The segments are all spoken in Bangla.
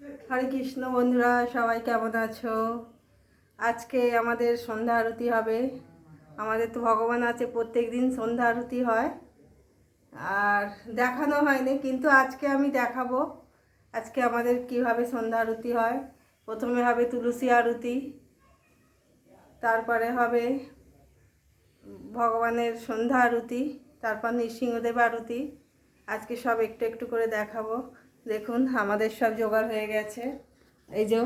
হরে কৃষ্ণ বন্ধুরা, সবাই কেমন আছো? আজকে আমাদের সন্ধ্যা আরতি হবে। আমাদের তো ভগবান আছে, প্রত্যেক দিন সন্ধ্যা আরতি হয়, আর দেখানো হয়নি, কিন্তু আজকে আমি দেখাবো আজকে আমাদের কিভাবে সন্ধ্যা আরতি হয়। প্রথমে হবে তুলসী আরতি, তারপরে হবে ভগবানের সন্ধ্যা আরতি, তারপর নৃসিংহদেব আরতি। আজকে সব একটু একটু করে দেখাবো। দেখুন আমাদের সব জোগাড় হয়ে গেছে। এই যে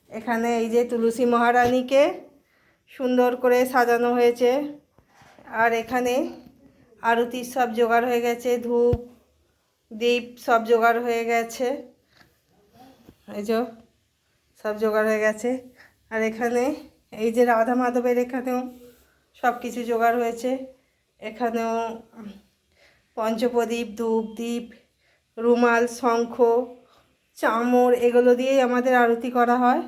এখানে এই যে তুলসী মহারানীকে সুন্দর করে সাজানো হয়েছে, আর এখানে আরতির সব জোগাড় হয়ে গেছে, ধূপ দীপ সব জোগাড় হয়ে গেছে। এই যে সব জোগাড় হয়ে গেছে। আর এখানে এই যে রাধা মাধবের এখানেও সব কিছু জোগাড় হয়েছে। এখানেও পঞ্চপ্রদীপ, ধূপ দ্বীপ, রুমাল, শঙ্খ, চামর, এগুলো দিয়েই আমাদের আরতি করা হয়,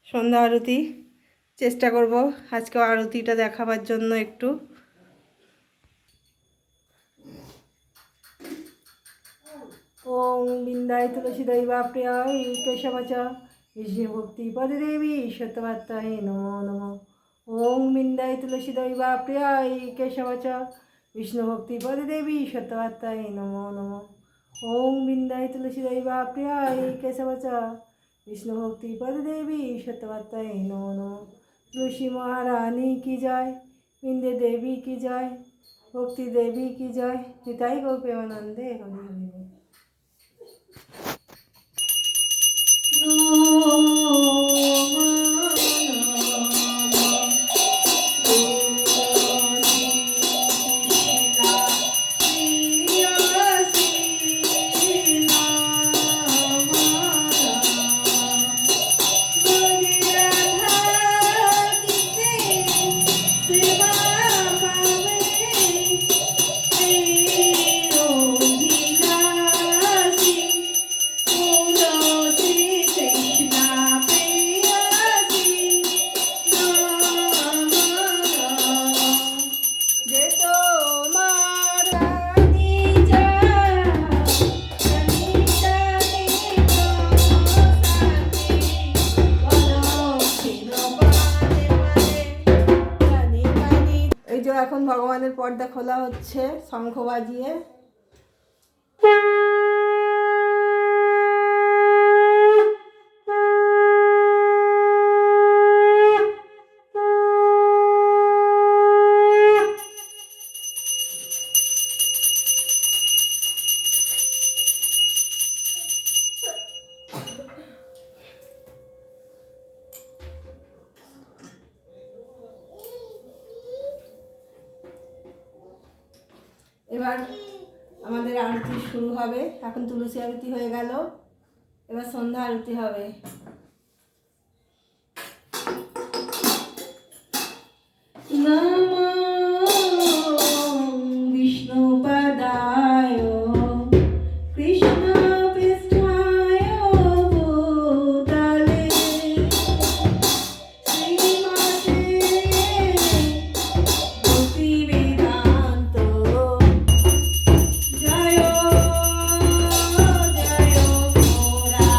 সন্ধ্যা আরতি। চেষ্টা করব আজকে আরতিটা দেখাবার জন্য একটু। ওম বিন্দায় তুলসী দৈবা প্রিয়ায় কেশবচ বিষ্ণু ভক্তি পদে দেবী সত্যবার্তায় নমো নমঃ। ওম বিন্দায় তুলসী দৈবা প্রিয়ায় কেশবচ বিষ্ণু ভক্তি পদে দেবী সত্যবার্তায় নমো নমঃ। ওম বিন্দায় তুলসী দৈবা প্রিয়ায় কেশবচ বিষ্ণু ভক্তি পদে দেবী সত্যবার্তায় নমো নমঃ। तुलसी महारानी की जय, बिंदे देवी की जय, भक्ति देवी की जय, निताई गौ प्रेमानंदे हरि हरि। এখন ভগবানের পর্দা খোলা হচ্ছে শঙ্খ বাজিয়ে। এবার আমাদের আরতি শুরু হবে। এখন তুলসী আরতি হয়ে গেল, এবার সন্ধ্যা আরতি হবে। বিষ্ণুপদায় কৃষ্ণ পৃষ্ঠায় ভূতলে শ্রীমতে ভক্তি বেদান্ত জয় জয় মোরা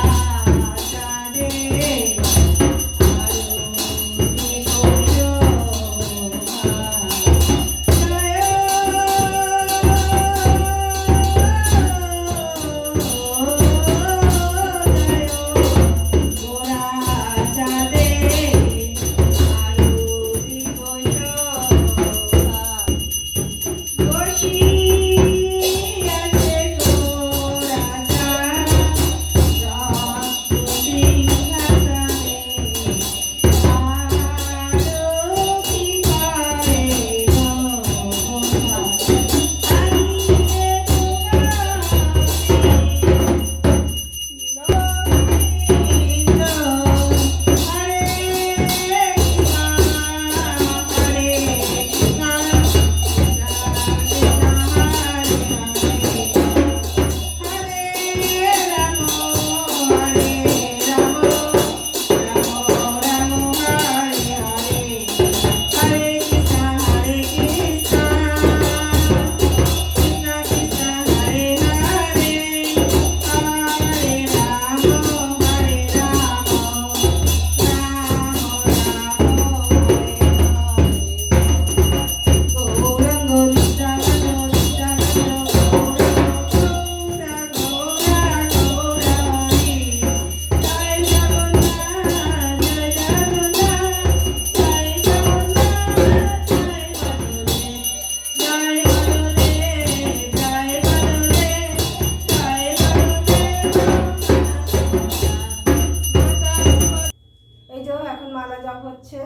হচ্ছে,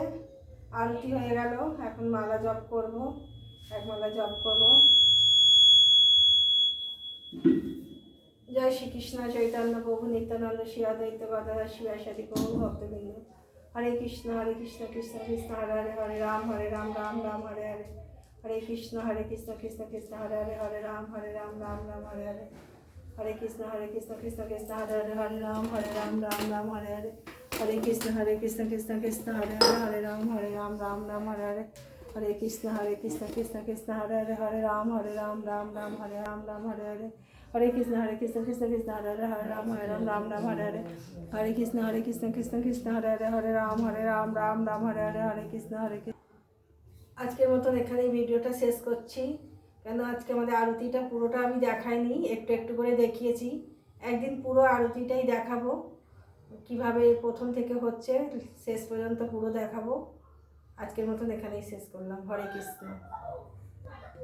আরতি হয়ে গেল, এখন মালা জপ করব, এক মালা জপ করব। জয় শ্রীকৃষ্ণ চৈতন্য প্রভু নিত্যানন্দ শ্রী অদ্বৈত গদাধর শিবাসাদি প্রভু ভক্তবৃন্দ। হরে কৃষ্ণ কৃষ্ণ কৃষ্ণ হরে হরে, হরে রাম রাম রাম হরে হরে, হরে কৃষ্ণ কৃষ্ণ কৃষ্ণ হরে হরে, হরে রাম রাম রাম হরে হরে, হরে কৃষ্ণ কৃষ্ণ কৃষ্ণ হরে হরে, হরে রাম রাম রাম হরে হরে, হরে কৃষ্ণ কৃষ্ণ কৃষ্ণ হরে হরে, হরে রাম রাম রাম হরে হরে, হরে কৃষ্ণ কৃষ্ণ কৃষ্ণ হরে হরে, হরে রাম রাম রাম হরে রাম হরে হরে, হরে কৃষ্ণ কৃষ্ণ হরে হরে, হরে রাম রাম হরে হরে, হরে কৃষ্ণ কৃষ্ণ হরে হরে, হরে রাম রাম হরে হরে, হরে কৃষ্ণ আজকের মতন এখানেই ভিডিওটা শেষ করছি। কেন আজকে আমাদের আরতিটা পুরোটা আমি দেখাইনি, একটু একটু করে দেখিয়েছি। একদিন পুরো আরতিটাই দেখাবো, কিভাবে প্রথম থেকে হচ্ছে শেষ পর্যন্ত পুরো দেখাবো। আজকের মতন এখানেই শেষ করলাম। হরে কৃষ্ণ।